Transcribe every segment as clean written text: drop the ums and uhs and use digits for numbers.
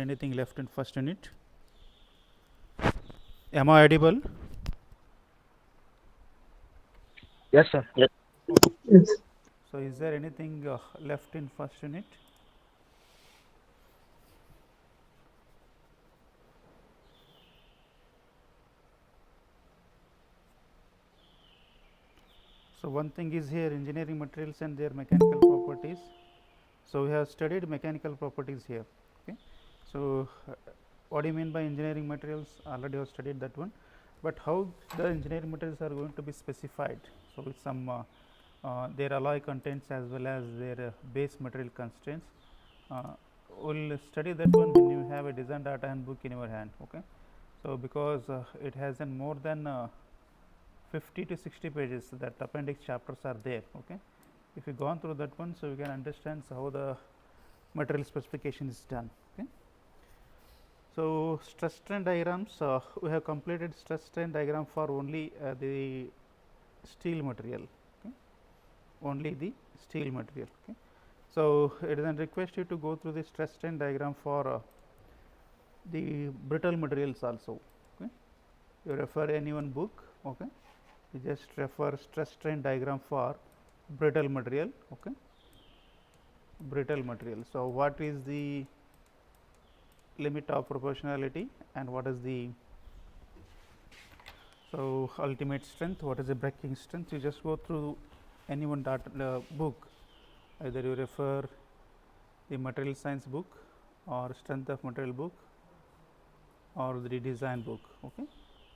Anything left in first unit? Am I audible? Yes, sir. Yes. Okay. Yes. So, is there anything left in first unit? So, one thing is here engineering materials and their mechanical properties. So, we have studied mechanical properties here. Okay. So, what do you mean by engineering materials? Already have studied that one, but how the engineering materials are going to be specified? So, with some their alloy contents as well as their base material constraints. Uh, we'll study that one when you have a design data handbook in your hand. Okay. So, because it has an more than 50 to 60 pages that appendix chapters are there. Okay. If you gone through that one, so you can understand how the material specification is done. Okay. So, stress strain diagrams, we have completed stress strain diagram for only the steel material, okay? Only the steel material. Okay. So, it is a request you to go through the stress strain diagram for the brittle materials also. Okay. You refer any one book, okay? You just refer stress strain diagram for brittle material. Okay. Brittle material. So, what is the limit of proportionality and what is the ultimate strength, what is the breaking strength? You just go through any one data book, either you refer the material science book or strength of material book or the design book. Okay.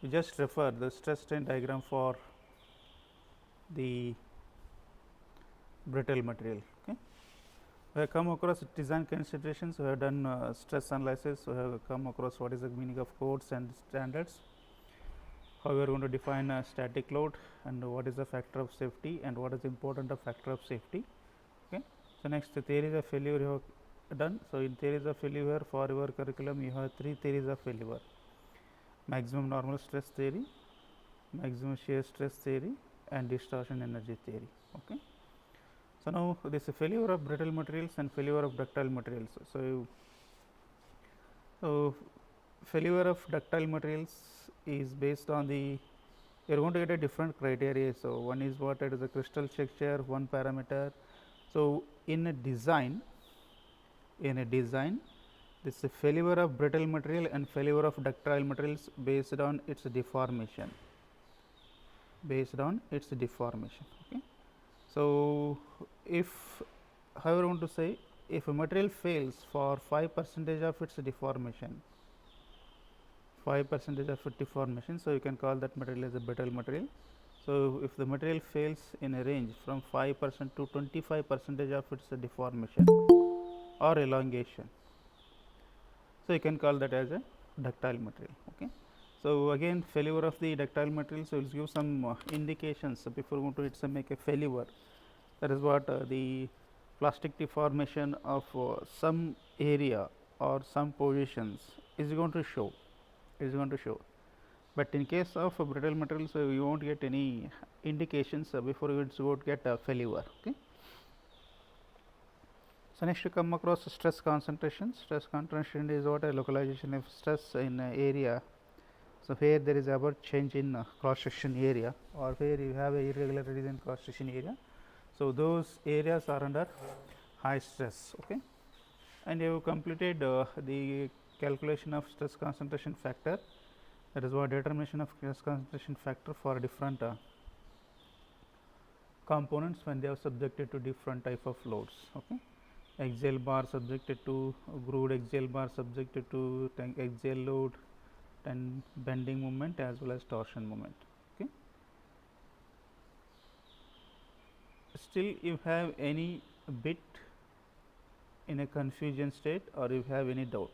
You just refer the stress strain diagram for the brittle material. Okay. We have come across design considerations, we have done stress analysis, we have come across what is the meaning of codes and standards, how we are going to define a static load and what is the factor of safety and what is the important of factor of safety. Okay. So, next the theories of failure you have done. So, in theories of failure for your curriculum you have three theories of failure: maximum normal stress theory, maximum shear stress theory and distortion energy theory. Okay. So, now this failure of brittle materials and failure of ductile materials. So, failure of ductile materials is based on the, you are going to get a different criteria. So, one is what it is a crystal structure, one parameter. So, in a design, this failure of brittle material and failure of ductile materials based on its deformation, Okay. So, if however I want to say, if a material fails for 5% of its deformation, 5% of its deformation, so you can call that material as a brittle material. So, if the material fails in a range from 5% to 25% of its deformation or elongation, so you can call that as a ductile material. Okay. So, again failure of the ductile material, so it will give some indications. So, before going to it make a failure, that is what the plastic deformation of some area or some positions is going to show, but in case of brittle materials, you won't get any indications before you would get a failure. Okay. So, next you come across stress concentration. Stress concentration is what a localization of stress in area. So, here there is about change in cross section area, or where you have a irregularities in cross section area. So, those areas are under high stress. Okay. And you have completed the calculation of stress concentration factor, that is what determination of stress concentration factor for different components when they are subjected to different type of loads. Okay. Axial bar subjected to grooved axial bar subjected to axial load and bending moment as well as torsion moment. Okay. Still you have any bit in a confusion state or you have any doubt?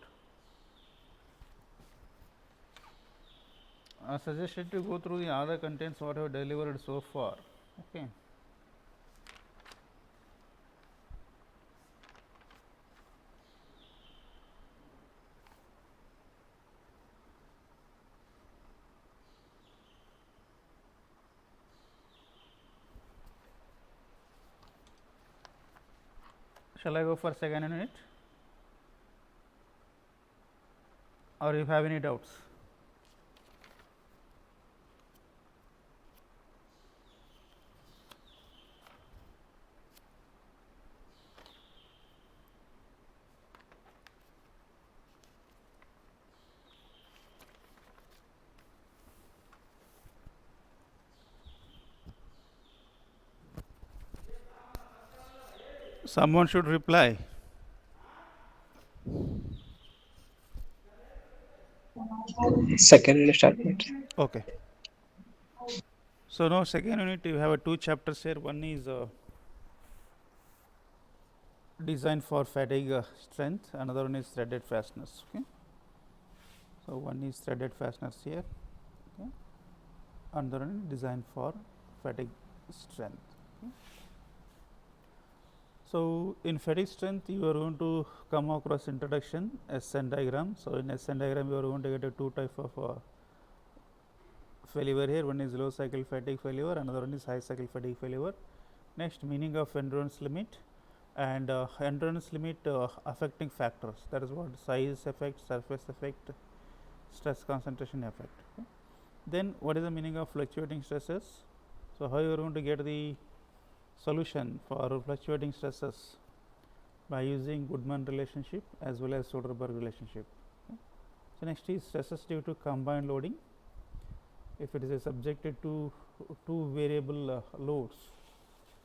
I suggested to go through the other contents what I have delivered so far. Okay. Shall I go for second unit? or you have any doubts? Someone should reply. Second unit start. Okay. So now second unit you have two chapters here. One is design for fatigue strength. Another one is threaded fasteners. Okay. So one is threaded fasteners here. Okay. Another one is design for fatigue strength. Okay. So in fatigue strength you are going to come across introduction SN diagram. So in SN diagram you are going to get a two type of failure here. One is low cycle fatigue failure, another one is high cycle fatigue failure. Next, meaning of endurance limit and endurance limit affecting factors, that is what size effect, surface effect, stress concentration effect. Okay. Then what is the meaning of fluctuating stresses? So how you are going to get the solution for fluctuating stresses? By using Goodman relationship as well as Soderberg relationship. Okay. So next is stresses due to combined loading. If it is subjected to two variable loads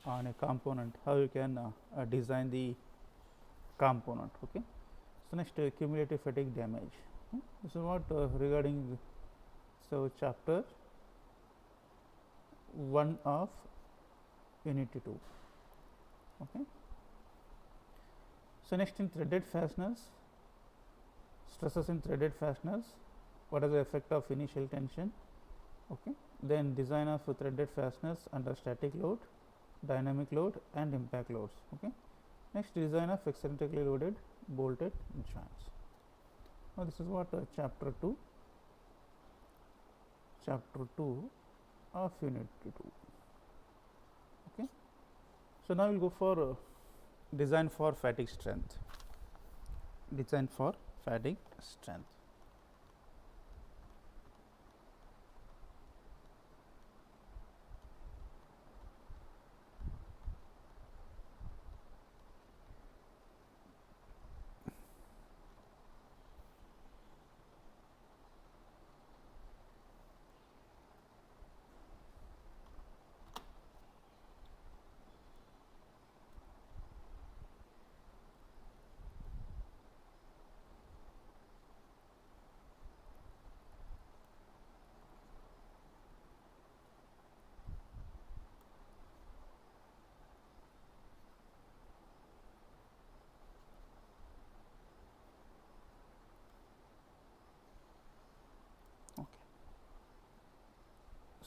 on a component, how you can design the component. Okay. So next, cumulative fatigue damage. This is what regarding so chapter 1 of unit 2. Okay. So next, in threaded fasteners, stresses in threaded fasteners, what is the effect of initial tension? Okay. Then design of threaded fasteners under static load, dynamic load and impact loads. Okay. Next, design of eccentrically loaded bolted joints. Now this is what chapter 2 of unit 2. Okay. So now we'll go for design for fatigue strength. Design for fatigue strength.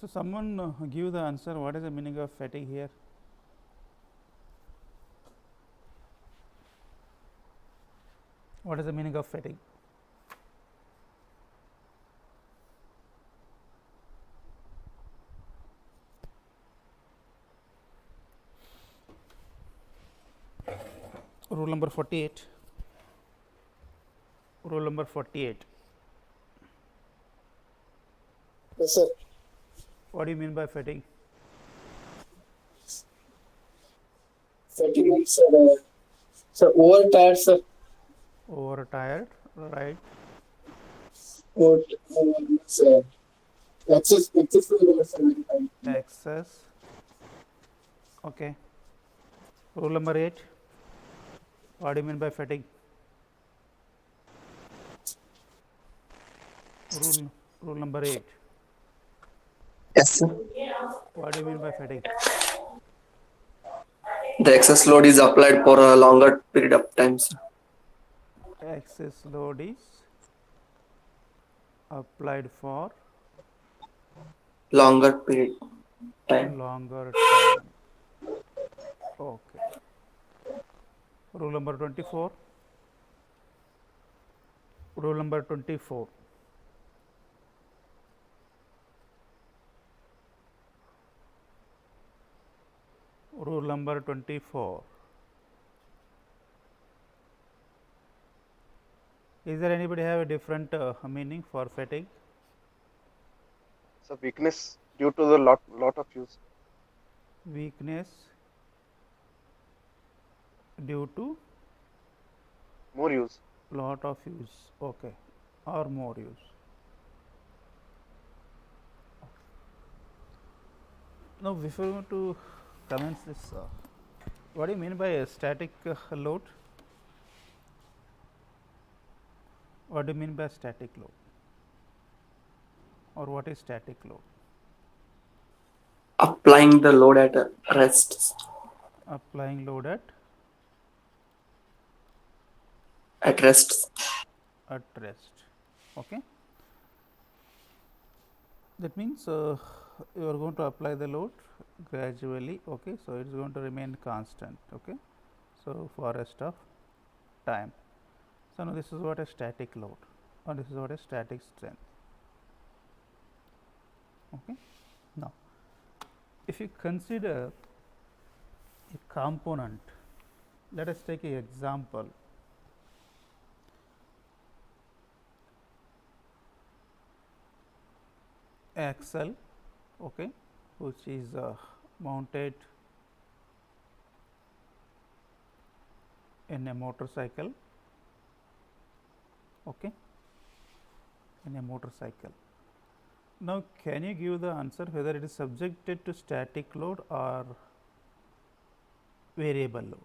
So someone give the answer. What is the meaning of fatigue here? What is the meaning of fatigue? Rule number 48. Rule number 48. Yes, sir. What do you mean by fatigue? Fatigue means, sir, overtired, sir. Overtired, right? Means, excess load, sir. Excess. Okay. Rule number 8. What do you mean by fatigue? Rule number 8. Yes, sir. What do you mean by fatigue? The excess load is applied for a longer period of time, sir. Excess load is applied for Longer period time. longer time. Okay. Rule number 24. Rule number 24. Rule number 24. Is there anybody have a different meaning for fatigue? So weakness due to the lot of use. Weakness due to More use. lot of use, okay, or more use. Now, before we want to commence this, what do you mean by a static load? What do you mean by static load? Or what is static load? Applying the load at a rest. Applying load At rest. at rest. Okay. That means you are going to apply the load gradually. Okay. So, it is going to remain constant. Okay. So, for rest of time. So, now this is what a static load, or this is what a static strength. Okay. Now, if you consider a component, let us take an example. Axle, okay, which is mounted in a motorcycle, okay, in a motorcycle. Now, can you give the answer whether it is subjected to static load or variable load?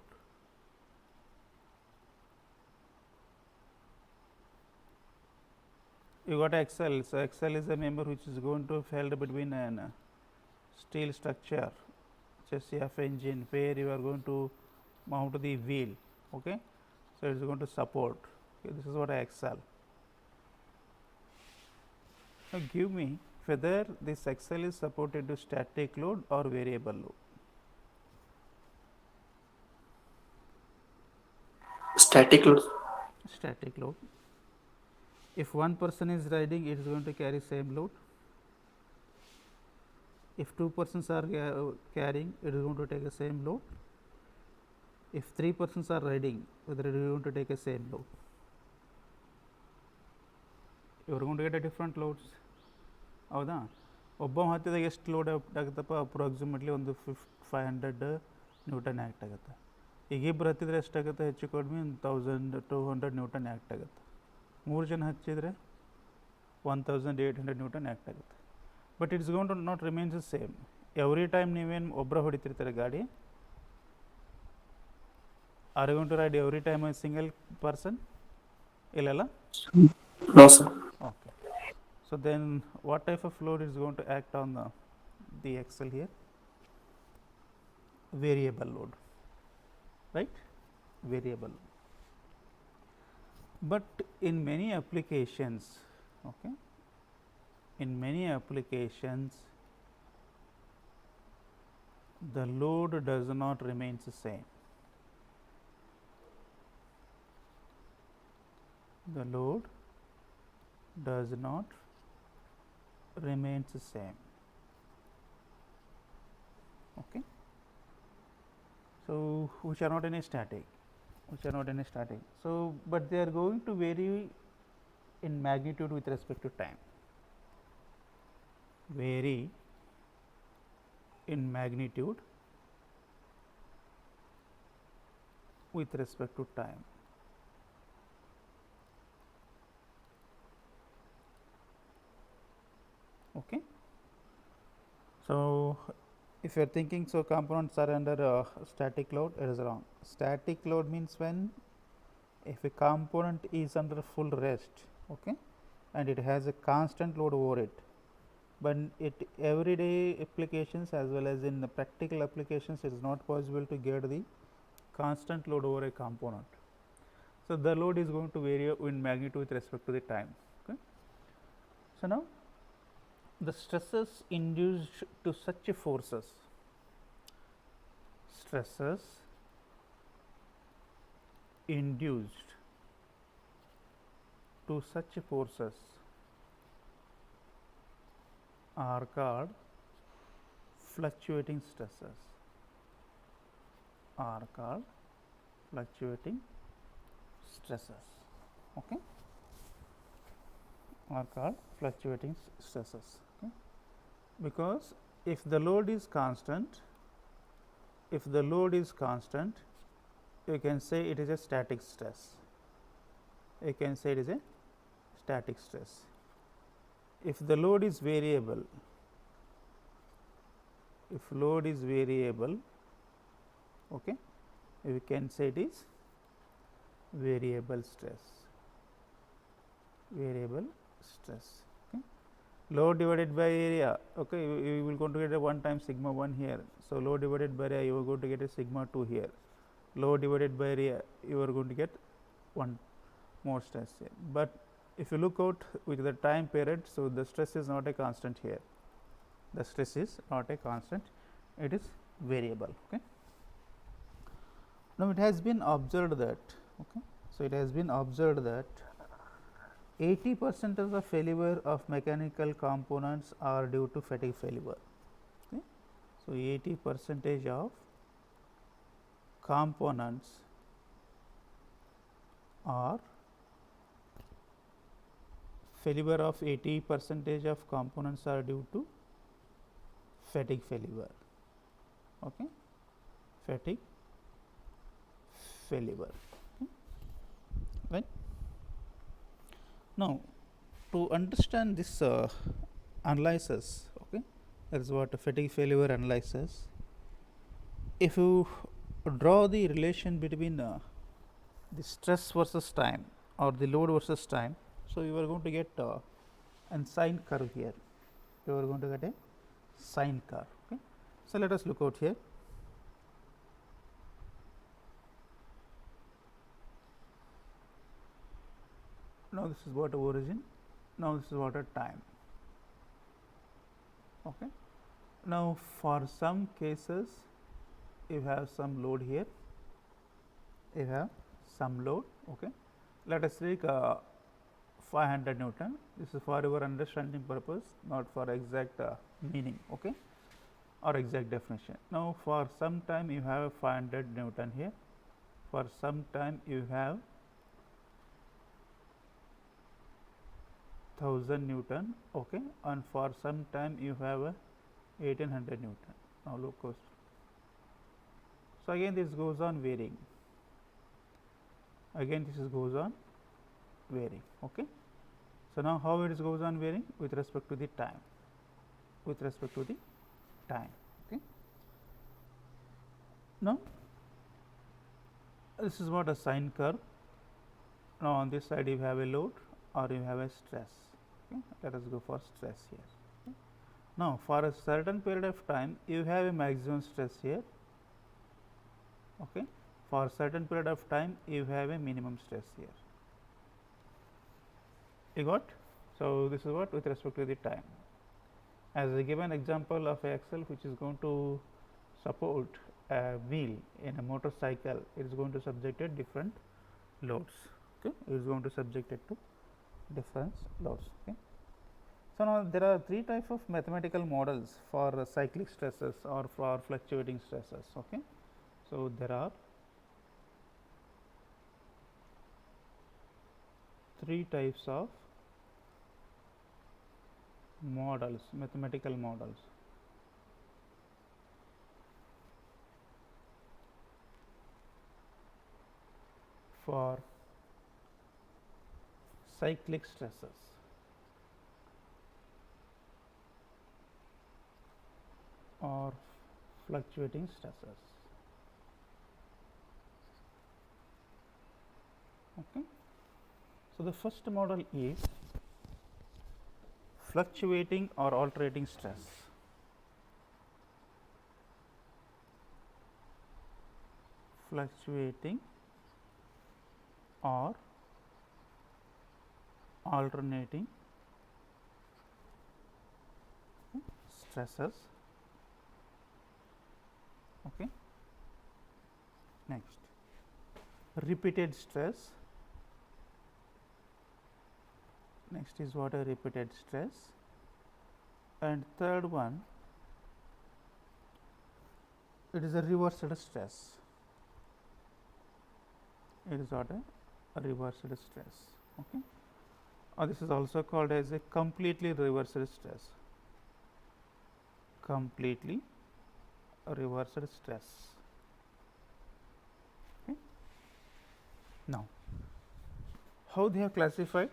You got axle. So, axle is a member which is going to held between an steel structure, chassis of engine, where you are going to mount the wheel. Okay. So, it is going to support. Okay, this is what axle. Now, give me whether this axle is supported to static load or variable load. Static load. Static load. If one person is riding, it is going to carry same load. If two persons are carrying, it is going to take the same load. If three persons are riding, whether it is going to take the same load. You are going to get a different loads. ಹೌದಾ ಒಬ್ಬ ಹತ್ತಿದಾಗ ಎಷ್ಟು load ಆಗುತ್ತಪ್ಪ approximately ಒಂದು 500 Newton act ಆಗುತ್ತೆ. ಈಗ ಇಬ್ಬರು ಹತ್ತಿದ್ರೆ ಎಷ್ಟಾಗುತ್ತೆ ಹೆಚ್ಚು ಕಡಿಮೆ 1200 ನ್ಯೂಟನ್ ಆ್ಯಕ್ಟ್ ಆಗುತ್ತೆ. 3 ಜನ ಹಚ್ಚಿದರೆ 1800 ನ್ಯೂಟನ್ ಆ್ಯಕ್ಟ್ ಆಗುತ್ತೆ. But it's going to not remains the same every time. ನೀವೇನು ಒಬ್ಬರ ಹೊಡಿತಿರ್ತಾರೆ ಗಾಡಿ, are you going to ride every time a single person? ಇಲ್ಲಲ್ಲ. No, sir. Okay. So, then what type of load is going to act on the axle here? Variable load, right? Variable. But in many applications, okay, in many applications, the load does not remain the same. The load does not remains the same. Okay. So, which are not in a static, So, but they are going to vary in magnitude with respect to time. Vary in magnitude with respect to time. Okay. So, if you are thinking so components are under static load, it is wrong. Static load means when if a component is under full rest, okay, and it has a constant load over it, but it everyday applications as well as in the practical applications, it is not possible to get the constant load over a component. So, the load is going to vary in magnitude with respect to the time. Okay. So, now the stresses induced to such forces, induced to such forces are called fluctuating stresses, Okay. are called fluctuating stresses. Okay. Because if the load is constant, you can say it is a static stress. You can say it is a static stress. If the load is variable, okay, we can say it is variable stress. Okay. Load divided by area, okay, you will going to get a 1 times sigma 1 here. So, load divided by area, you are going to get a sigma 2 here. Load divided by area, you are going to get 1 more stress here. But if you look out with the time period, so the stress is not a constant here. The stress is not a constant, it is variable. Okay. Now, it has been observed that, okay, so it has been observed that 80% of the failure of mechanical components are due to fatigue failure. Okay. So, 80% of components are failure of 80% of components are due to fatigue failure. Okay. Fatigue failure. Okay. Right. Now, to understand this analysis, okay, that is what a fatigue failure analysis. If you draw the relation between the stress versus time or the load versus time, so you are going to get a sine curve here. You are going to get a sine curve. Okay. So, let us look out here. Now, this is what origin, now this is what a time. Okay. Now, for some cases you have some load here, you have some load. Okay. Let us take 500 Newton. This is for your understanding purpose, not for exact meaning, okay, or exact definition. Now, for some time you have 500 Newton here, for some time you have 1000 Newton, okay, and for some time you have a 1800 Newton. Now, look close. So, again this goes on varying, again this goes on varying. Okay. So, now how it goes on varying with respect to the time, Okay. Now, this is what a sine curve. Now, on this side you have a load or you have a stress. Okay. Let us go for stress here. Okay. Now, for a certain period of time you have a maximum stress here. Okay. For a certain period of time you have a minimum stress here. You got? So, this is what with respect to the time. As a given example of a axle which is going to support a wheel in a motorcycle, it is going to subjected different loads. Okay. It is going to subjected to different loads. Okay. So, now there are 3 types of mathematical models for cyclic stresses or for fluctuating stresses. Okay. So, there are 3 types of models, mathematical models. For cyclic stresses. Or fluctuating stresses. Okay. So, the first model is fluctuating or alternating stress. Fluctuating or alternating stresses. Okay. Next, repeated stress. Next is what a repeated stress, and third one, it is a reversed stress. It is what a reversed stress. Okay. or this is also called as a completely reversed stress. Completely reversed stress. Okay. Now, how they have classified?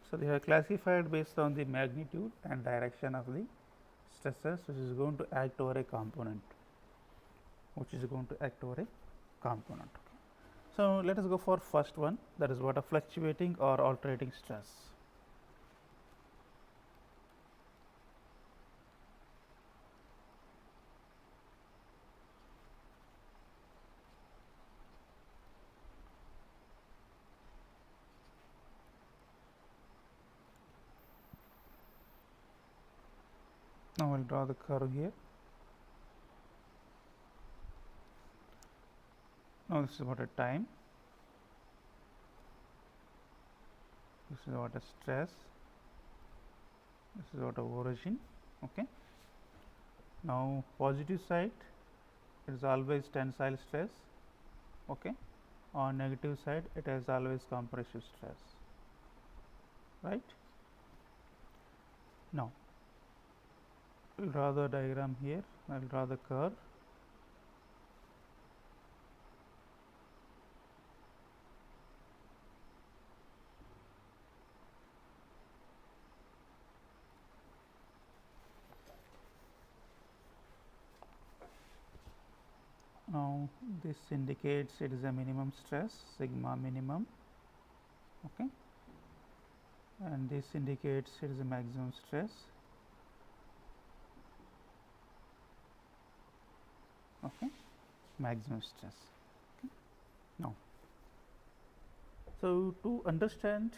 So, they have classified based on the magnitude and direction of the stresses which is going to act over a component, Okay. So, let us go for first one, that is what, a fluctuating or alternating stress. Now, I will draw the curve here. Now, this is what a time, this is what a stress, this is what a origin. Okay. Now, positive side, it is always tensile stress. Okay. On negative side, it is always compressive stress, right. Now, we will draw the diagram here. I will draw the curve. Now, this indicates it is a minimum stress, sigma minimum, okay, and this indicates it is a maximum stress, okay, maximum stress. Okay. Now, so to understand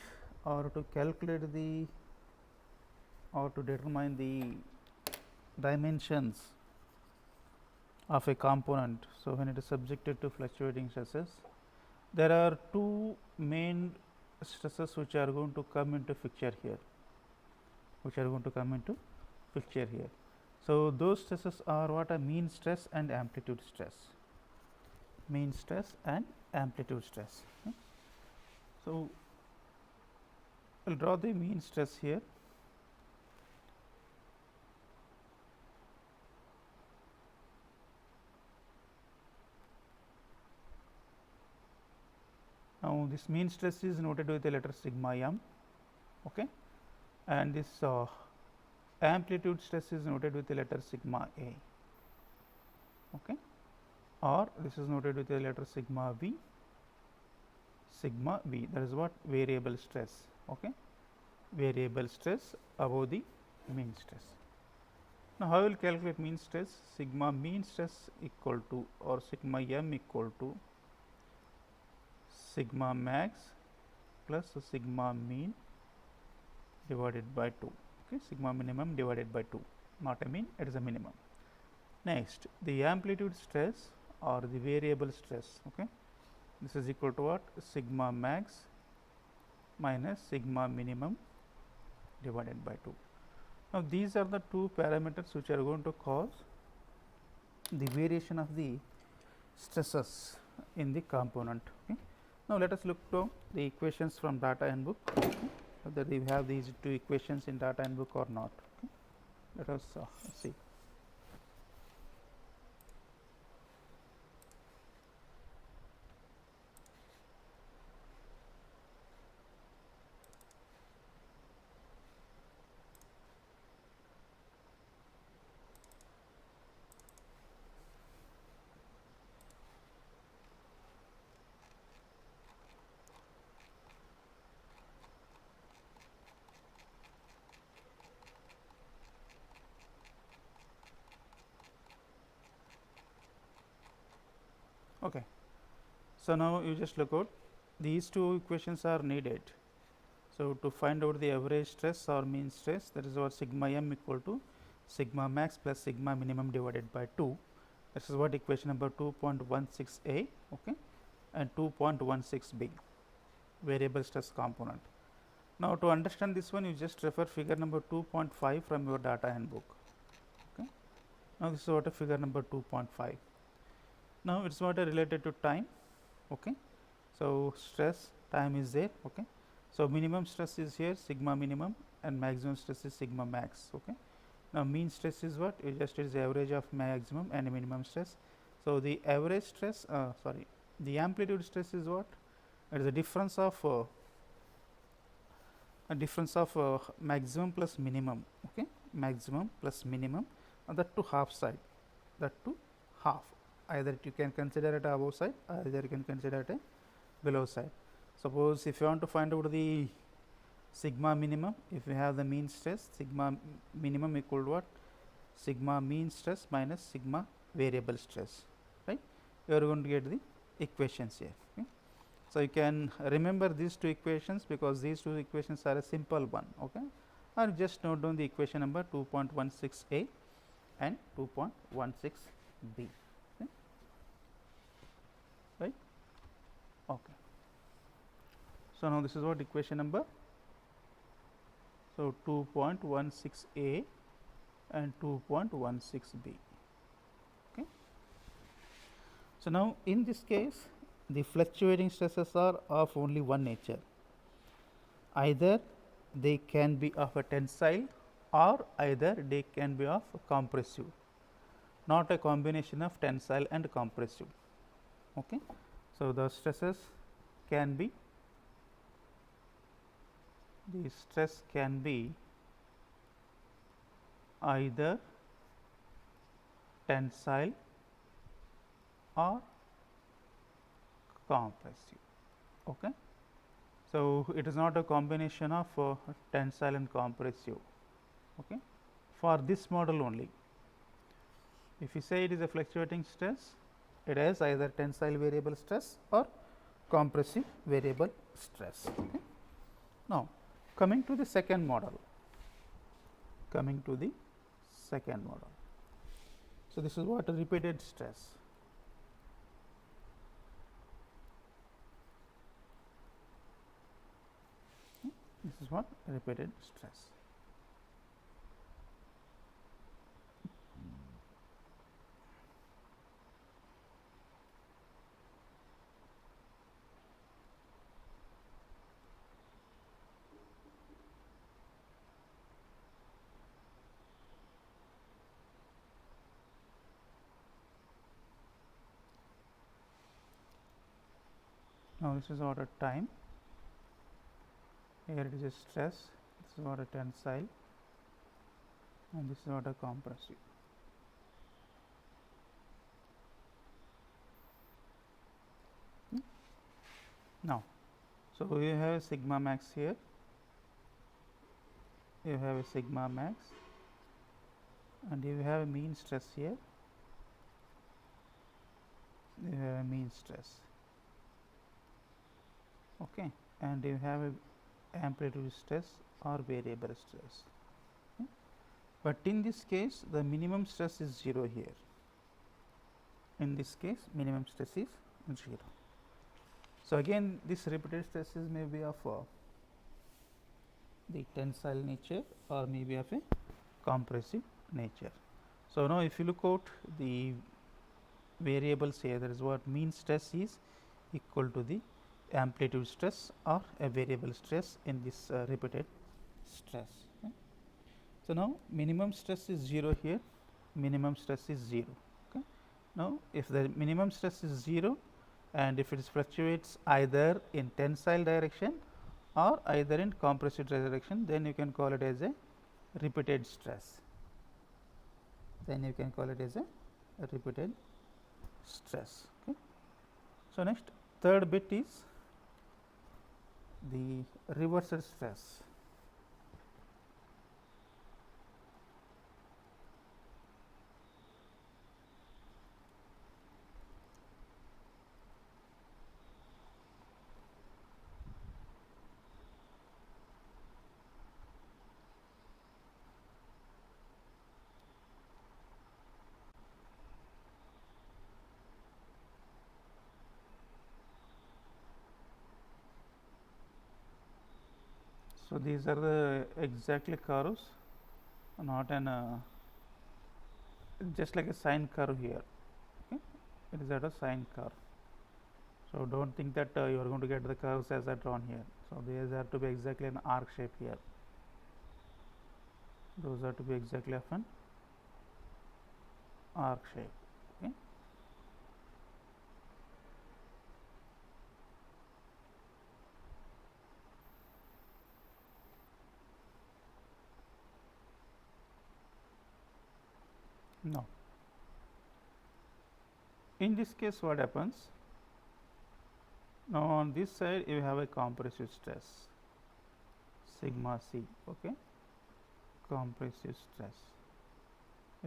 or to calculate the or to determine the dimensions of a component, so when it is subjected to fluctuating stresses, there are two main stresses which are going to come into picture here, So, those stresses are what, a mean stress and amplitude stress, Okay. So, I will draw the mean stress here. Now, this mean stress is noted with the letter sigma m, okay, and this amplitude stress is noted with the letter sigma a, okay, or this is noted with the letter sigma v, that is what, variable stress, okay, variable stress above the mean stress. Now, how will calculate mean stress? Sigma mean stress equal to, or sigma m equal to sigma max plus sigma mean divided by 2, okay, sigma minimum divided by 2, not a mean, it is a minimum. Next, the amplitude stress or the variable stress, okay, this is equal to what, sigma max minus sigma minimum divided by 2. Now, these are the two parameters which are going to cause the variation of the stresses in the component. Okay. Now, let us look to the equations from data handbook, okay, whether we have these two equations in data handbook or not. Okay. Let us see. Okay. So, now you just look out, these two equations are needed. So, to find out the average stress or mean stress, that is what, sigma m equal to sigma max plus sigma minimum divided by 2. This is what equation number 2.16a, okay, and 2.16b, variable stress component. Now, to understand this one, you just refer figure number 2.5 from your data handbook. Okay. Now, this is what a figure number 2.5. Now, it is what a related to time. Okay. So, stress, time is there. Okay. So minimum stress is here sigma minimum and maximum stress is sigma max. Okay. Now mean stress is what? It just is the average of maximum and minimum stress. So the average stress, the amplitude stress is what? It is a difference of maximum plus minimum. Okay, maximum plus minimum, and that to half side, that to half. Either you can consider it above side, either you can consider it a below side. Suppose if you want to find out the sigma minimum, if you have the mean stress, sigma minimum equal to what? Sigma mean stress minus sigma variable stress, right? You are going to get the equations here. Okay? So you can remember these two equations because these two equations are a simple one. Okay, or just note down the equation number 2.16a and 2.16b. Okay. Right? Okay. So now this is what equation number. So 2.16a and 2.16b. Okay. So now in this case, the fluctuating stresses are of only one nature. Either they can be of a tensile or either they can be of compressive, not a combination of tensile and compressive. Okay. So the stresses can be, the stress can be either tensile or compressive. Okay. So it is not a combination of tensile and compressive. Okay. For this model only, if you say it is a fluctuating stress, it has either tensile variable stress or compressive variable stress. Okay. Now coming to the second model, so this is what a repeated stress. This is what repeated stress. Now this is what a time. Here it is a stress, this is what a tensile, and this is what a compressive. Now, so you have a sigma max here, you have a sigma max, and you have a mean stress here, you have a mean stress. Okay, and you have a amplitude stress or variable stress. Okay. But in this case the minimum stress is 0 here. In this case minimum stress is 0. So again this repeated stresses may be of the tensile nature or maybe of a compressive nature. So now if you look out the variables here, that is what mean stress is equal to the amplitude stress or a variable stress in this repeated stress. Okay. So now minimum stress is 0 here, minimum stress is 0. Okay. Now if the minimum stress is 0 and if it fluctuates either in tensile direction or either in compressive direction, then you can call it as a repeated stress. Then you can call it as a repeated stress. Okay. So next third bit is the reversed stress. So these are the exactly curves, not an just like a sine curve here. Okay, it is at a sine curve. So don't think that you are going to get the curves as I drawn here. So these are to be exactly an arc shape here. Those are to be exactly of an arc shape. Okay. Now, in this case, what happens? Now, on this side, you have a compressive stress sigma c. Okay, compressive stress.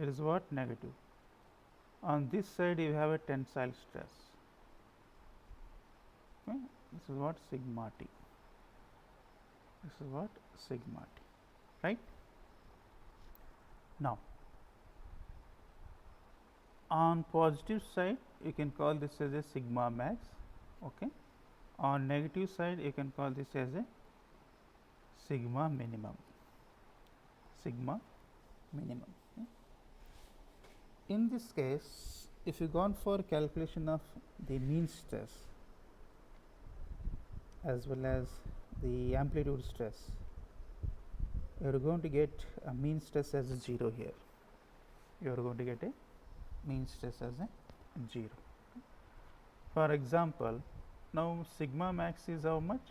It is what? Negative. On this side, you have a tensile stress. Okay, this is what? Sigma t. This is what? Sigma t. Right? Now, on positive side, you can call this as a sigma max. Okay. On negative side, you can call this as a sigma minimum. Sigma minimum. Okay. In this case, if you gone for calculation of the mean stress as well as the amplitude stress, you are going to get a mean stress as a 0 here. You are going to get a mean stress as a 0. For example, now sigma max is how much?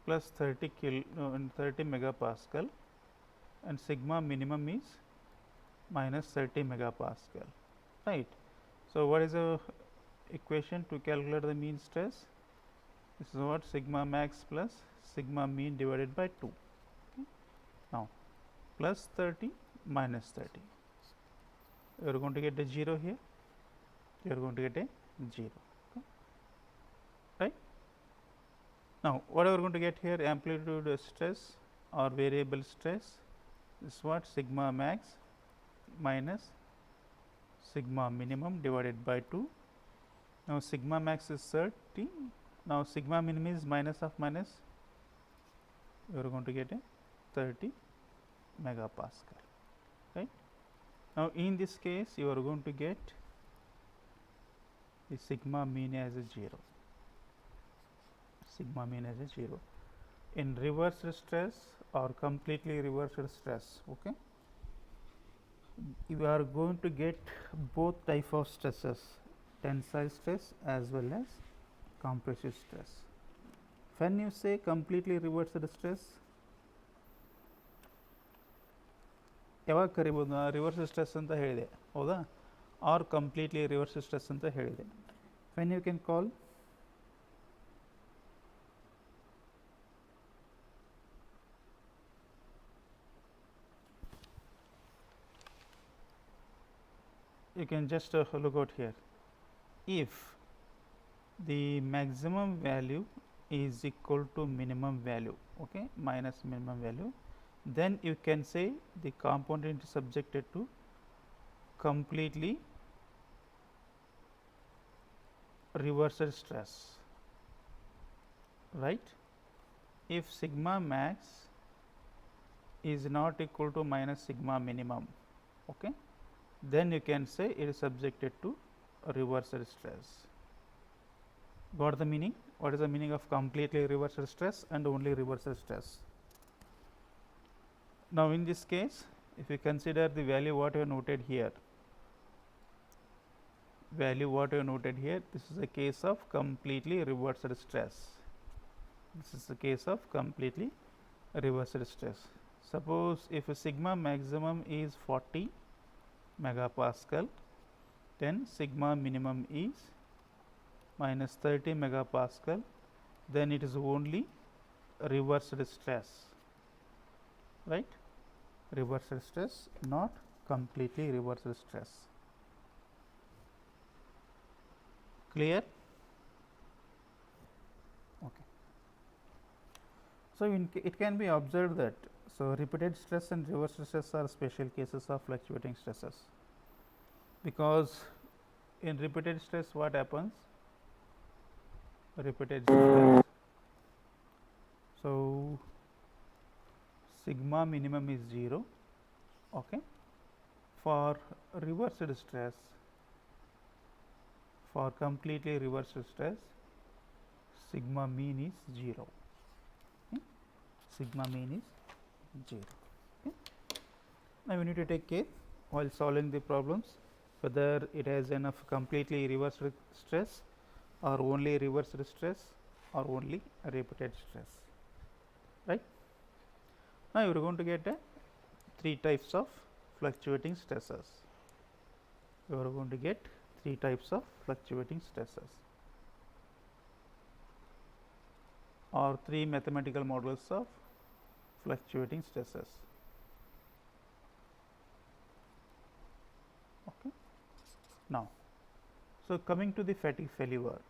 Plus 30 megapascal, and sigma minimum is minus 30 megapascal, right? So what is the equation to calculate the mean stress? This is what? Sigma max plus sigma mean divided by 2. Okay. Now, plus 30 minus 30, you are going to get a 0 here, you are going to get a 0. Okay. Right? Now, what are we going to get here? Amplitude stress or variable stress is what? Sigma max minus sigma minimum divided by 2. Now, sigma max is 30. Now, sigma minimum is minus of minus, you are going to get a 30 megapascal, right? Now, in this case, you are going to get the sigma mean as a 0. Sigma mean as a 0. In reversed stress or completely reversed stress, okay, you are going to get both type of stresses, tensile stress as well as compressive stress. When you say completely reversed stress, ಯಾವಾಗ ಕರಿಬೋದು? Reverse stress ಅಂತ ಹೇಳಿದೆ, ಹೌದಾ? Are completely reverse stress ಅಂತ ಹೇಳಿದೆ. When you can call? You can just look out here. If the maximum value is equal to minimum value, okay, minus minimum value, then you can say the component is subjected to completely reversed stress, right? If sigma max is not equal to minus sigma minimum, okay, then you can say it is subjected to reversed stress. Got the meaning? What is the meaning of completely reversed stress and only reversed stress? Now, in this case, if you consider the value what you have noted here, this is a case of completely reversed stress. This is the case of completely reversed stress. Suppose if a sigma maximum is 40 megapascal, then sigma minimum is minus 30 megapascal, then it is only reversed stress, right? Reversed stress, not completely reversed stress. Clear? Okay. So, it can be observed that repeated stress and reversed stress are special cases of fluctuating stresses, because in repeated stress what happens? Repeated stress. So, sigma minimum is 0, okay. For reversed stress, for completely reversed stress, sigma mean is 0. Okay? Sigma mean is 0. Okay? Now, we need to take care while solving the problems whether it has enough completely reversed stress or only reversed stress or only repeated stress, right. Now, you are going to get 3 types of fluctuating stresses. You are going to get 3 types of fluctuating stresses or 3 mathematical models of fluctuating stresses. Okay. Now, so coming to the fatigue failure.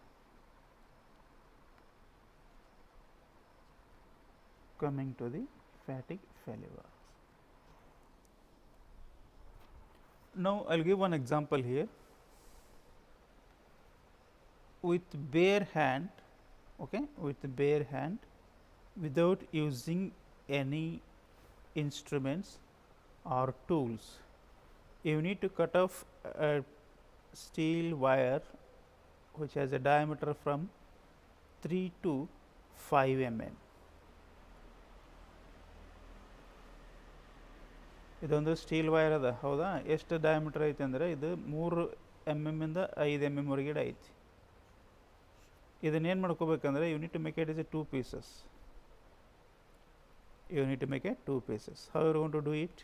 Coming to the fatigue failure. Now, I will give one example here. With bare hand, okay, with bare hand, without using any instruments or tools, you need to cut off a steel wire which has a diameter from 3 to 5 mm. ಇದೊಂದು steel wire ಅದ ಹೌದಾ. ಎಷ್ಟು diameter ಐತೆ ಅಂದರೆ ಇದು 3 mm ಇಂದ 5 mm ವರೆಗೆ ಐತಿ. ಇದನ್ನೇನು ಮಾಡ್ಕೋಬೇಕಂದ್ರೆ you need to make it is a 2 pieces. You need to make a 2 pieces. How you are going to do it?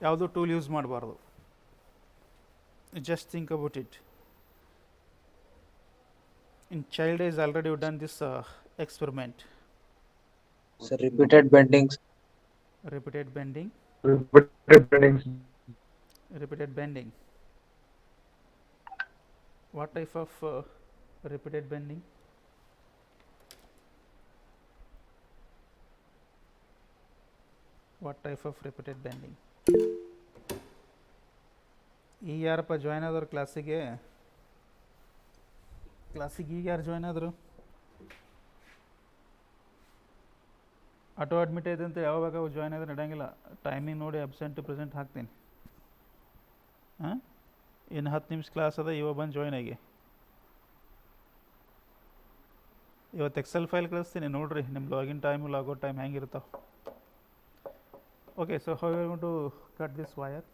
ಯಾವುದು ಟೂಲ್ ಯೂಸ್ ಮಾಡಬಾರ್ದು. Just think about it. In child age already you done this experiment. So repeated bendings. Repeated bending. Repeated bendings. Repeated bending. What type of repeated bending? What type of repeated bending? ಈಗ ಯಾರಪ್ಪ join ಆದವರು ಕ್ಲಾಸಿಗೆ ಈಗ ಯಾರು join ಆದರು? Auto admit ಐತೆ ಅಂತ ಯಾವಾಗ ಜಾಯ್ನ್ ಆದ್ರೆ ನಡೆಯಂಗಿಲ್ಲ. ಟೈಮಿಂಗ್ ನೋಡಿ ಅಬ್ಸೆಂಟ್ ಪ್ರೆಸೆಂಟ್ ಹಾಕ್ತೀನಿ. ಹಾಂ, ಇನ್ನು 10 ನಿಮಿಷ ಕ್ಲಾಸ್ ಅದ, ಇವಾಗ ಬಂದು ಜಾಯ್ನ್ ಆಗಿ. ಇವತ್ತು ಎಕ್ಸೆಲ್ ಫೈಲ್ ಕಳಿಸ್ತೀನಿ ನೋಡಿರಿ, ನಿಮ್ಮ ಲಾಗಿನ್ ಟೈಮು ಲಾಗೋ ಟೈಮ್ ಹೆಂಗಿರ್ತಾವೆ. Okay, so how you are going to cut this wire?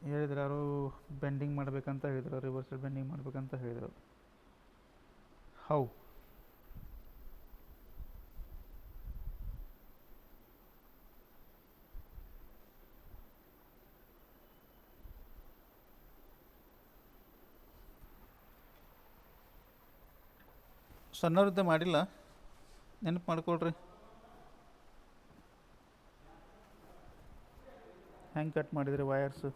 ಹೇಳಿದ್ರು ಯಾರು ಬೆಂಡಿಂಗ್ ಮಾಡಬೇಕಂತ ಹೇಳಿದರು, ರಿವರ್ಸಲ್ ಬೆಂಡಿಂಗ್ ಮಾಡಬೇಕಂತ ಹೇಳಿದರು. ಹೌ? ಸಣ್ಣವ್ರದ್ದೇ ಮಾಡಿಲ್ಲ, ನೆನಪು ಮಾಡ್ಕೊಳ್ರಿ. ಹೆಂಗೆ ಕಟ್ ಮಾಡಿದ್ರಿ wires?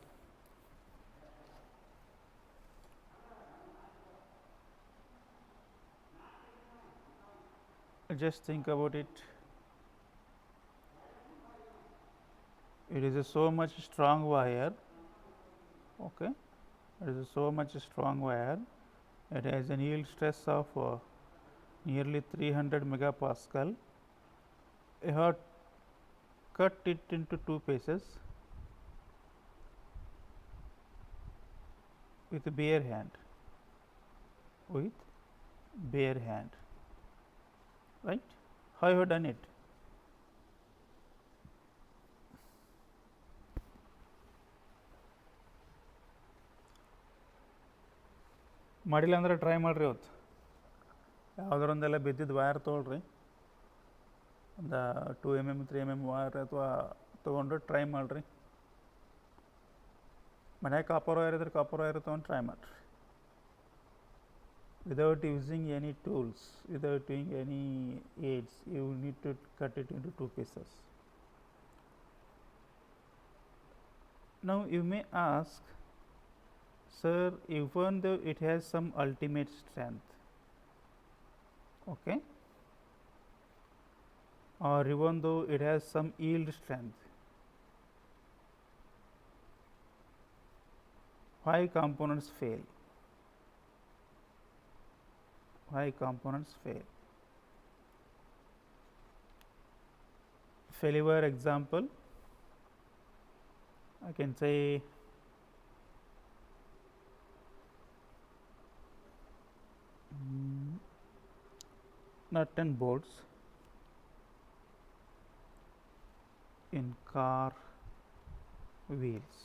Just think about it. It is a so much strong wire. Okay, it is a so much strong wire. It has an yield stress of nearly 300 megapascal. I have cut it into 2 pieces with bare hand. With bare hand. Right? How you have done it? ಮಾಡಿಲ್ಲ ಅಂದರೆ try ಮಾಡಿರಿ. ಇವತ್ತು ಯಾವುದರೊಂದೆಲ್ಲ ಬಿದ್ದಿದ್ದು wire ತೊಗೊಳ್ರಿ, ಒಂದು 2 mm 3 mm wire ಅಥವಾ ತೊಗೊಂಡು try ಮಾಡಿರಿ. ಮನ್ಯಾಗ ಕಾಪರ್ ವೈರ್ ಇದ್ರೆ ಕಾಪರ್ ವೈರ್ ತೊಗೊಂಡು ಟ್ರೈ ಮಾಡಿರಿ. Without using any tools, without doing any aids, you need to cut it into 2 pieces. Now you may ask, sir, even though it has some ultimate strength, okay, or even though it has some yield strength, why components fail? why components fail. Failure example, I can say nut and bolts in car wheels.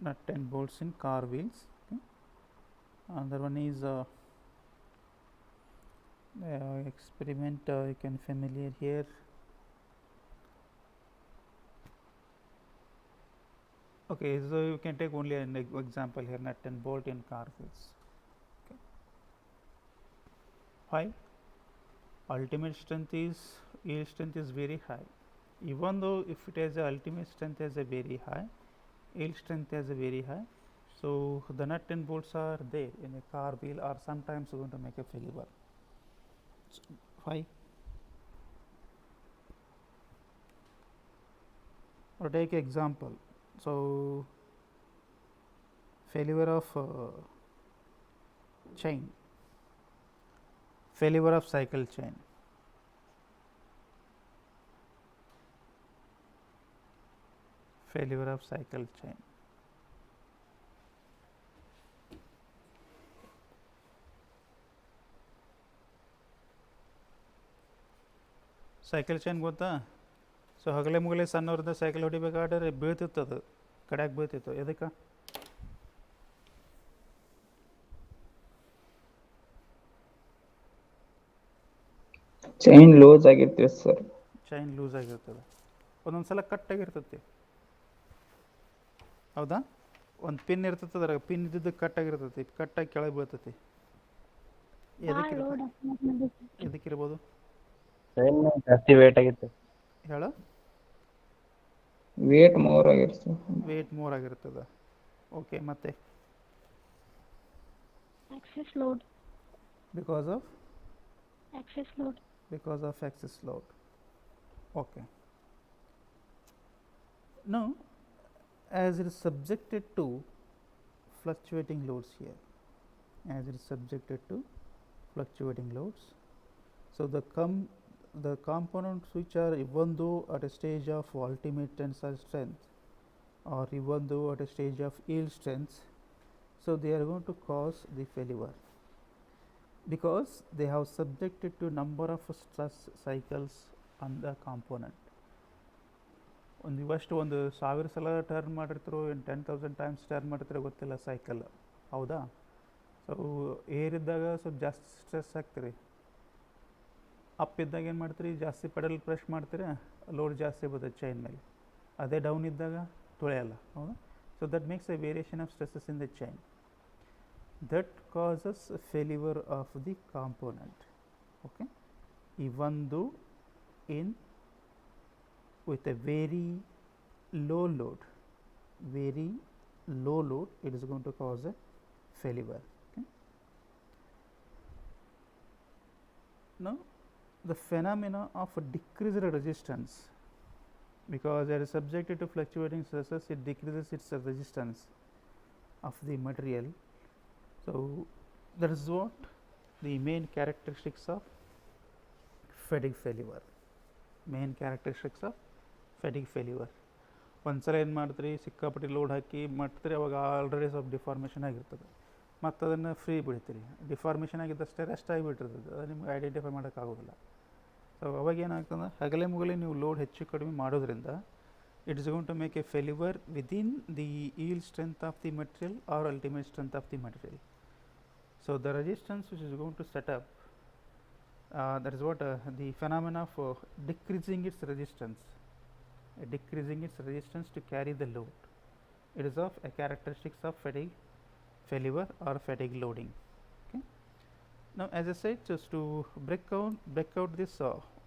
Nut and bolts in car wheels. Okay. Another one is experiment you can familiar here. Okay, so you can take only an example here, nut and bolt in car wheels. Okay. Why? Ultimate strength is, yield strength is very high. Even though if it has a ultimate strength as a very high, yield strength as a very high, so the nut and bolts are there in a car wheel are sometimes going to make a failure. So why? Or take example. So failure of chain, failure of cycle chain. Failure of cycle chain. Cycle chain ಗೊತ್ತಾ? So ಹಗಲೆ ಮುಗಲೆ ಸಣ್ಣವ್ರಿಂದ cycle ಹೊಡಿಬೇಕಾದ್ರೆ ಬೀಳ್ತಿತ್ತು, ಅದು ಕಡ್ಯಾಕ್ ಬೀಳ್ತಿತ್ತು. ಎದಕ್ಕೆ? Chain loose ಆಗಿರ್ತದೆ sir. Chain loose ಆಗಿರ್ತದೆ, ಒಂದೊಂದು ಸಲ ಕಟ್ಟಾಗಿರ್ತೈತಿ. ಹೌದಾ? ಒಂದು pin ಇರ್ತೈತೆ, ಅದ್ರಾಗ ಪಿನ್ ಇದ್ದಿದ್ದು ಕಟ್ಟಾಗಿರ್ತೈತಿ, ಕಟ್ಟಾಗಿ ಕೆಳಗೆ ಬೀಳ್ತೈತಿ. ಎದಕ್ಕಿರ್ಬೋದು? ಚೈನ್ ಜಾಸ್ತಿ ವೇಟ್ ಆಗಿತ್ತು. ಹೇಳು. ವೇಟ್ ಮೋರ್ ಆಗಿರ್ತದೆ. ವೇಟ್ ಮೋರ್ ಆಗಿರ್ತದೆ. ಓಕೆ, ಮತ್ತೆ excess load. Because of Excess load. because of excess load. Okay. Now, as it is subjected to fluctuating loads here, as it is subjected to fluctuating loads, so the components which are even though at a stage of ultimate tensile strength or even though at a stage of yield strength, so they are going to cause the failure, because they have subjected to number of stress cycles on the component. ಒಂದು ಇವಷ್ಟು ಒಂದು 1000 ಸಲ turn ಮಾಡಿರ್ತೀರೋ, 10,000 times turn ಮಾಡಿರ್ತೀರೋ ಗೊತ್ತಿಲ್ಲ cycle. ಹೌದಾ? So ಏರಿದ್ದಾಗ ಸ್ವಲ್ಪ ಜಾಸ್ತಿ stress ಆಗ್ತೀರಿ, up ಇದ್ದಾಗ ಏನು ಮಾಡ್ತೀರಿ, ಜಾಸ್ತಿ ಪೆಡಲ್ ಪ್ರೆಸ್ ಮಾಡ್ತೀರಾ, ಲೋಡ್ ಜಾಸ್ತಿ ಬರ್ತದೆ ಚೈನ್ ಮೇಲೆ. ಅದೇ ಡೌನ್ ಇದ್ದಾಗ ತುಳಿಯಲ್ಲ. ಹೌದಾ? So that makes A variation of stresses in the chain. That causes a failure of the component. Okay, even though in with a very low load, it is going to cause a failure. Okay. Now the phenomena of a decreased resistance, because it is subjected to fluctuating stresses, it decreases its resistance of the material. So that is what the main characteristics of fatigue failure. Main characteristics of fatigue failure. ಒಂದ್ಸಲ ಏನು ಮಾಡ್ತೀರಿ, ಸಿಕ್ಕಾಪಟ್ಟಿ load ಹಾಕಿ ಮಾಡ್ತೀರಿ, ಅವಾಗ already ಸ್ವಲ್ಪ deformation ಆಗಿರ್ತದೆ, ಮತ್ತು ಅದನ್ನು free ಬಿಡ್ತೀರಿ. ಡಿಫಾರ್ಮೇಷನ್ ಆಗಿದ್ದಷ್ಟೇ ರೆಸ್ಟ್ ಆಗಿಬಿಟ್ಟಿರ್ತದೆ, ಅದು ನಿಮ್ಗೆ ಐಡೆಂಟಿಫೈ ಮಾಡೋಕ್ಕಾಗೋದಿಲ್ಲ. ಸೊ ಅವಾಗ ಏನಾಗ್ತದೆ, ಹಗಲೆ ಮುಗಲೆ ನೀವು ಲೋಡ್ ಹೆಚ್ಚು ಕಡಿಮೆ ಮಾಡೋದ್ರಿಂದ it is going to make a failure within the yield strength of the material or ultimate strength of the material. So the resistance which is going to set up, that is what the phenomena of decreasing its resistance, to carry the load. It is of a characteristics of fatigue failure or fatigue loading. Okay. Now, as I said, just to break out this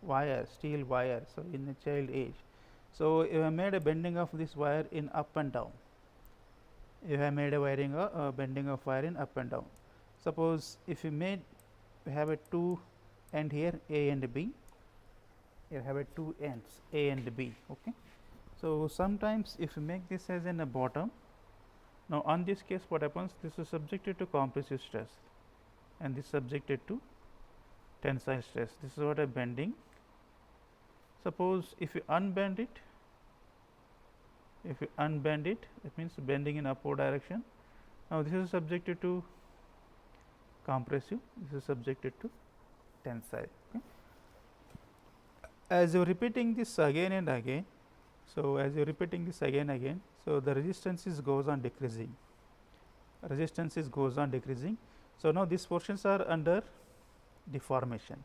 wire, steel wire, so in the child age, so you have made a bending of this wire in up and down. You have made a wiring bending of wire in up and down. Suppose if you have a two end here, A and B. You have a two ends, A and B. Okay. So sometimes if you make this as in a bottom, Now, on this case what happens, this is subjected to compressive stress and this subjected to tensile stress. This is what a bending. Suppose if you unbend it, it means bending in upward direction. Now, this is subjected to compressive, this is subjected to tensile. Okay. As you are repeating this again and again, so as you are repeating this again and again, so the resistance goes on decreasing. So now these portions are under deformation.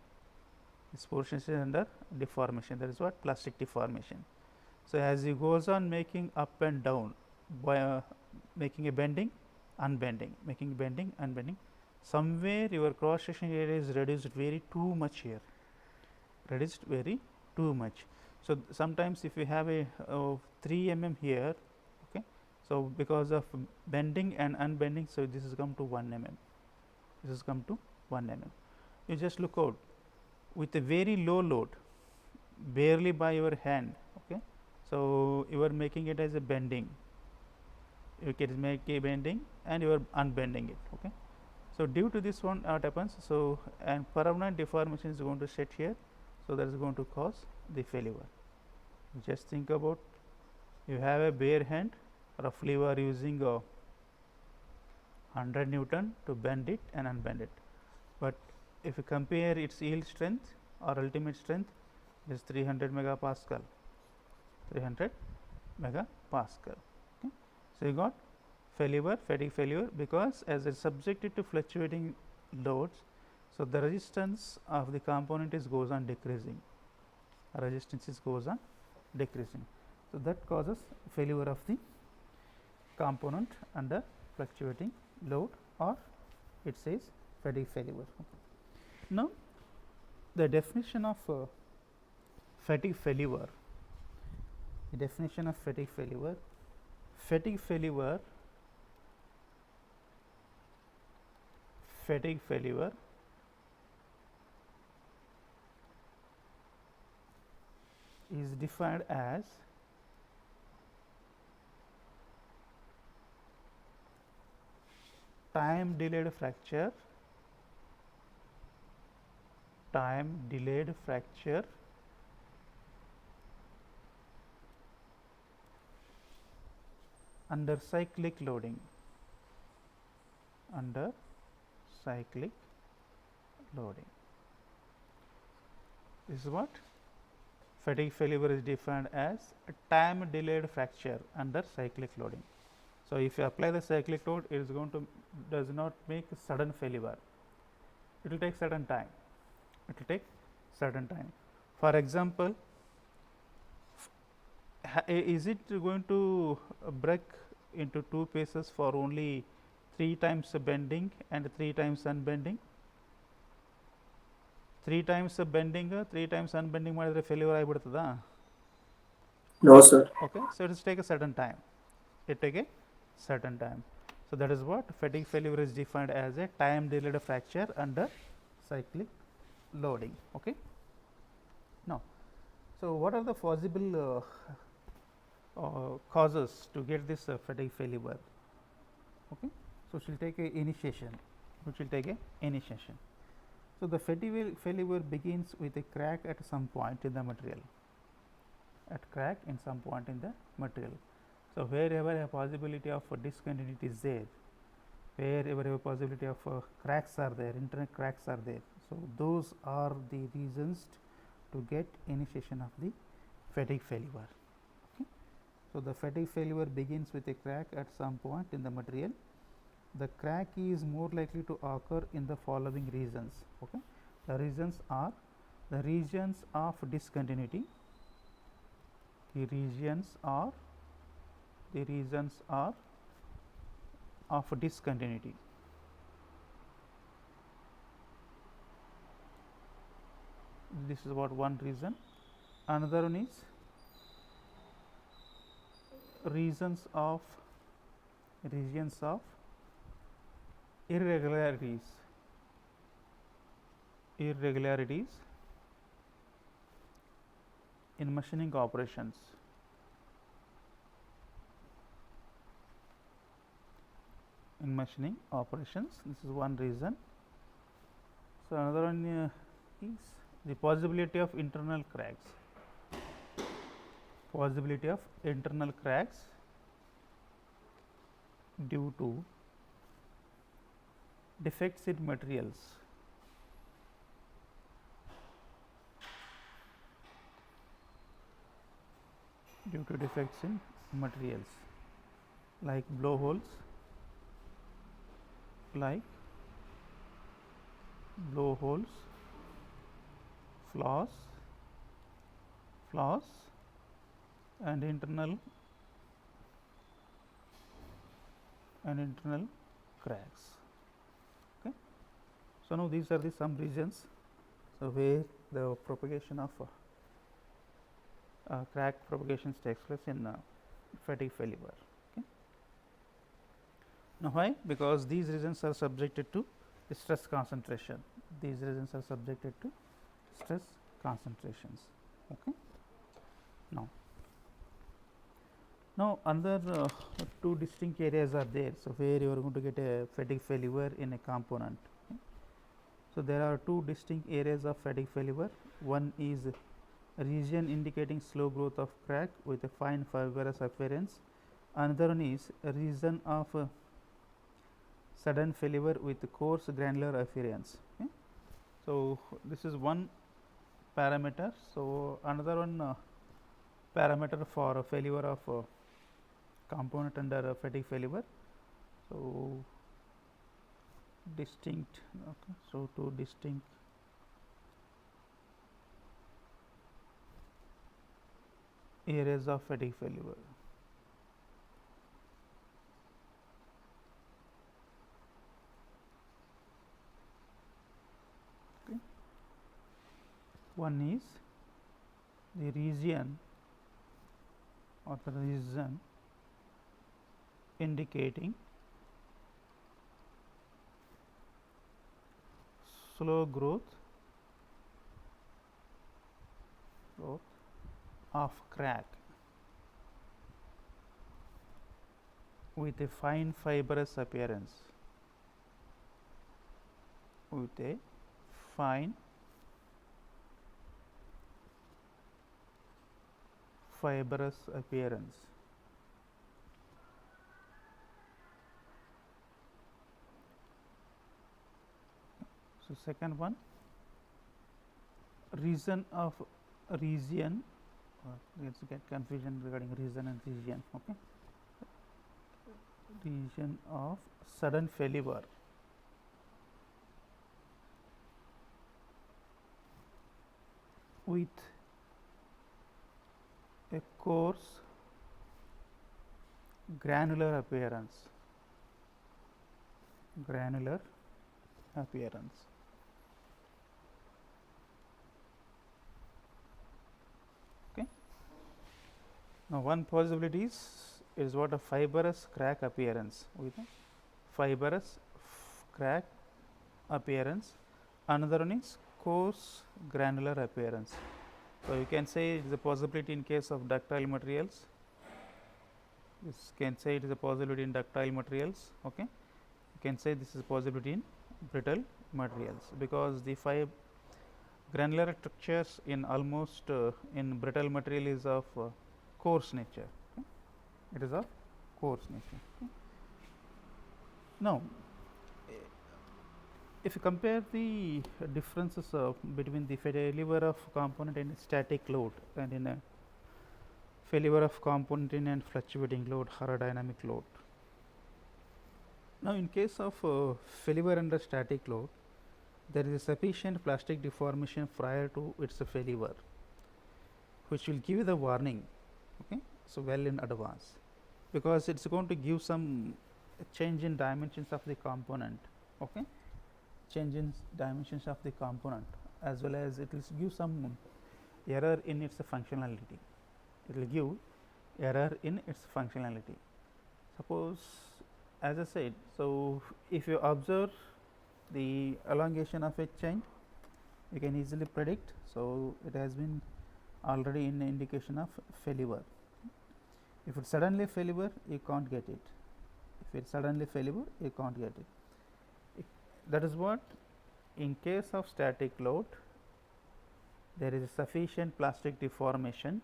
This portion is under deformation. That is what plastic deformation. So as it goes on making up and down by making a bending, unbending, making bending, unbending, somewhere your cross section area is reduced very too much here, reduced very too much. So sometimes if you have a 3 mm here, okay, so because of bending and unbending, so this has come to 1 mm, this has come to 1 mm. You just look out with a very low load, barely by your hand, okay, so you are making it as a bending, you can make a bending and you are unbending it, okay. So due to this one what happens, so and permanent deformation is going to set here, so that is going to cause the failure. Just think about, you have a bare hand, roughly you are using 100 Newton to bend it and unbend it, but if you compare its yield strength or ultimate strength, it is 300 megapascal, 300 megapascal. Okay. So you got failure, fatigue failure, because as it is subjected to fluctuating loads, so the resistance of the component goes on decreasing, goes on decreasing. So that causes failure of the component under fluctuating load, or it says fatigue failure. Okay. Now, the definition of fatigue failure, fatigue failure is defined as time delayed fracture under cyclic loading, This is what fatigue failure is defined as a time delayed fracture under cyclic loading. So if you apply the cyclic load, it is going to does not make sudden failure, it will take certain time, For example, is it going to break into two pieces for only 3 times bending and 3 times unbending? 3 times bending, 3 times unbending ಮಾಡಿದ್ರೆ failure ಆಗಿಬಿಡ್ತದಾ? No, sir. Okay, so it will take a certain time. So that is what fatigue failure is defined as a time delayed fracture under cyclic loading. Okay. Now, so what are the possible causes to get this fatigue failure? Okay. So we will take a initiation. So the fatigue failure begins with a crack at some point in the material. So wherever a possibility of discontinuity is there, wherever a possibility of cracks are there, internal cracks are there, so those are the reasons to get initiation of the fatigue failure. Okay. So the fatigue failure begins with a crack at some point in the material. The crack is more likely to occur in the following regions. Okay. The reasons are the regions of discontinuity, the regions are of discontinuity. This is what one reason. Another one is regions of irregularities in machining operations. in machining operations. This is one reason. So, another one is the possibility of internal cracks. Possibility of internal cracks due to defects in materials. Due to defects in materials like blowholes, flaws and internal cracks. Okay. So, now these are the some regions where the propagation of crack propagations takes place in fatigue failure. Okay. Now, why? Because these regions are subjected to stress concentration. These regions are subjected to stress concentrations. Okay. Now, another two distinct areas are there. So, where you are going to get a fatigue failure in a component. Okay. So, there are two distinct areas of fatigue failure. One is region indicating slow growth of crack with a fine fibrous appearance. Another one is a region of sudden failure with coarse granular appearance. Okay. So, this is one parameter. So, another one parameter for failure of component under fatigue failure. So, distinct. Okay. So, two distinct areas of fatigue failure. Okay. One is the region or the region indicating slow growth of crack with a fine fibrous appearance, So, second one, region let's get confusion regarding region and region. Okay. Region of sudden failure with a coarse granular appearance. Okay. Now, one possibility is what a fibrous crack appearance with a fibrous crack appearance. Another one is coarse granular appearance. So, you can say it is a possibility in case of ductile materials. You can say it is a possibility in ductile materials. Okay. You can say this is a possibility in brittle materials, because the granular structures in almost in brittle material is of coarse nature. Okay. It is of coarse nature. Okay. Now, if you compare the differences between the failure of component in static load and in a failure of component in and fluctuating load or a dynamic load. Now, in case of failure under static load, there is a sufficient plastic deformation prior to its failure, which will give you the warning. Okay. So, well in advance, because it is going to give some change in dimensions of the component. Okay. Change in dimensions of the component, as well as it will give some error in its functionality. It will give error in its functionality. Suppose, as I said, so if you observe the elongation of a chain, you can easily predict. So, it has been already in indication of failure. If it suddenly failure, you can't get it. If it's suddenly failure, you can't get it. That is what, in case of static load, there is sufficient plastic deformation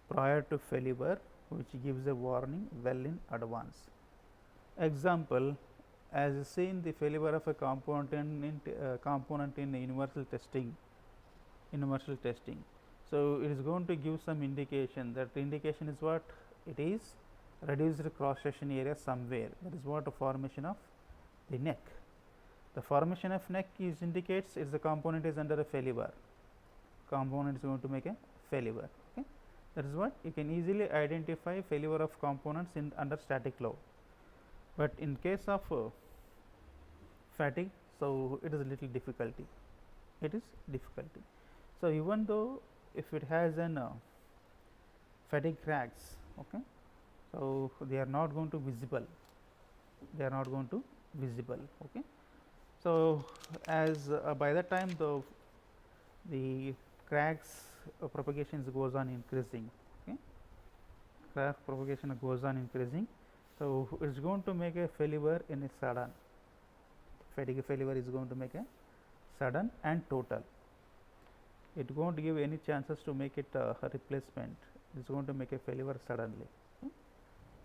prior to failure, which gives a warning well in advance. Example, as seen the failure of a component in universal testing. So, it is going to give some indication. That indication is what? It is reduced cross section area somewhere. That is what the formation of the neck. The formation of neck indicates is the component is under a failure. Component is going to make a failure. Okay. That is what you can easily identify failure of components in under static load. But in case of fatigue, so it is a little difficulty. So, even though if it has an fatigue cracks, okay, so they are not going to visible. Okay. So, as by the time the cracks propagations goes on increasing, okay, crack propagation goes on increasing. So, it is going to make a failure in a sudden. Fatigue failure is going to make a sudden and total. It won't give any chances to make it a replacement. It is going to make a failure suddenly. Okay.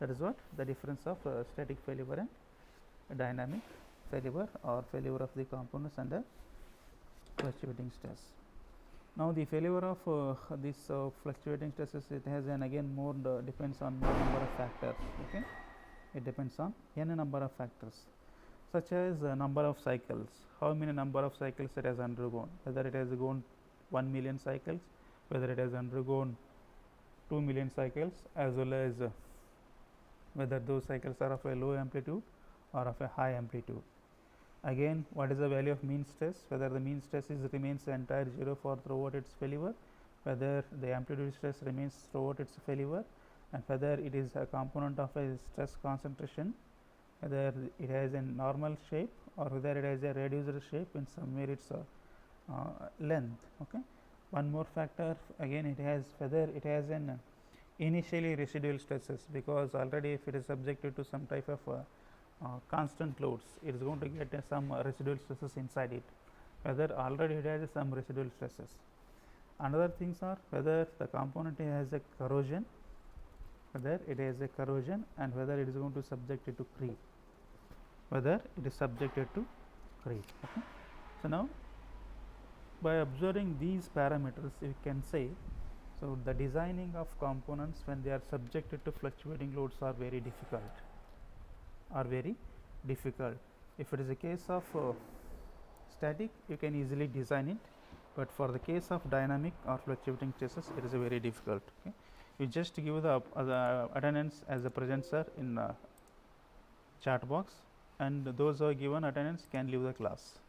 That is what the difference of static failure and dynamic failure or failure of the components under fluctuating stress. Now, the failure of this fluctuating stresses, it has an again more depends on more number of factors. Okay. It depends on n number of factors, such as number of cycles, how many number of cycles it has undergone, whether it has gone 1 million cycles, whether it has undergone 2 million cycles, as well as whether those cycles are of a low amplitude or of a high amplitude. Again, what is the value of mean stress, whether the mean stress remains entire 0 for throughout its failure, whether the amplitude stress remains throughout its failure, and whether it is a component of a stress concentration, whether it has a normal shape or whether it has a reduced shape in somewhere its length. Okay. One more factor, again it has whether it has an initially residual stresses, because already if it is subjected to some type of constant loads, it is going to get some residual stresses inside it, whether already it has some residual stresses. Another things are whether the component has a corrosion, and whether it is going to subjected to creep, Okay. So, now by observing these parameters, you can say, so the designing of components when they are subjected to fluctuating loads are very difficult. If it is a case of static, you can easily design it, but for the case of dynamic or fluctuating stresses, it is a very difficult. Okay. You just give the attendance as a presenter in chat box, and those who are given attendance can leave the class.